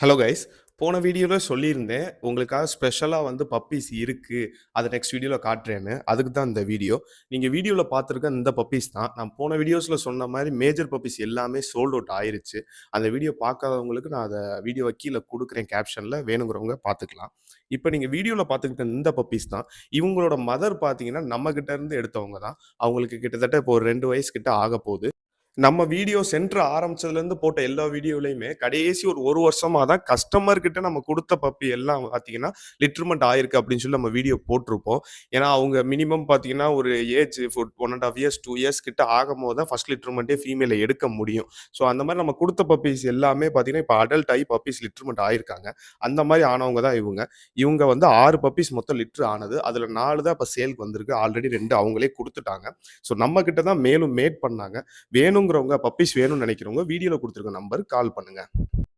Hello guys. போன வீடியோல சொல்லியிருந்தேன், உங்களுக்காக ஸ்பெஷலா வந்து பப்பீஸ் இருக்கு. அத நெக்ஸ்ட் வீடியோல காட்டுறேன்னு. அதுக்கு தான் இந்த வீடியோ. நீங்க வீடியோல பார்த்துருக்க இந்த பப்பீஸ் தான். நான் போன வீடியோஸ்ல சொன்ன மாரி மேஜர் பப்பீஸ் எல்லாமே சோல்ட் அவுட் ஆயிருச்சு. அந்த வீடியோ பார்க்காதவங்களுக்கு நான் அத வீடியோவ கீழ குடுக்குறேன் கேப்ஷன்ல. வேணுங்கிறவங்க பார்த்துக்கலாம். இப்ப நீங்க வீடியோல பார்த்துக்கிட்ட இந்த பப்பீஸ் தான். இவங்களோட மதர் பார்த்தீங்கன்னா, நம்ம கிட்ட இருந்து எடுத்தவங்க தான். அவங்களுக்கு கிட்டத்தட்ட இப்போ ஒரு 2 வயசு கிட்ட ஆகப்போது. நம்ம வீடியோ சென்டர் ஆரம்பிச்சதுலேருந்து போட்ட எல்லா வீடியோலயுமே கடைசி ஒரு 1 வருஷமா தான் கஸ்டமர் கிட்ட நம்ம குடுத்த பப்பி எல்லாம் பார்த்தீங்கன்னா, லிட்டர்மென்ட் ஆயிருக்கு அப்படின்னு சொல்லி நம்ம வீடியோ போட்டிருப்போம். ஏன்னா, அவங்க மினிமம் பார்த்தீங்கன்னா, ஒரு ஏஜ் 1 1/2 இயர்ஸ், 2 இயர்ஸ் கிட்ட ஆகும்போது தான் ஃபர்ஸ்ட் லிட்டர்மென்ட்டே ஃபீமேல எடுக்க முடியும். ஸோ, அந்த மாரி நம்ம குடுத்த பப்பீஸ் எல்லாமே பார்த்தீங்கன்னா, இப்ப அடல்ட் ஆயி பப்பீஸ் லிட்டர்மென்ட் ஆயிருக்காங்க. அந்த மாரி ஆனவங்க தான் இவுங்க. இவுங்க வந்து 6 பப்பீஸ் மொத்தம் லிட்டர் ஆனது. அதுல 4 தான் இப்ப சேல்க்கு வந்திருக்கு. ஆல்ரெடி 2 அவங்களே குடுத்துட்டாங்க. ஸோ, நம்ம கிட்ட தான் மேலும் மேட் பண்ணாங்க. வேணுங்கிறவங்க பப்பீஸ் வேணும்னு நினைக்கிறவங்க வீடியோல குடுத்துருக்க நம்பருக்கு கால் பண்ணுங்க.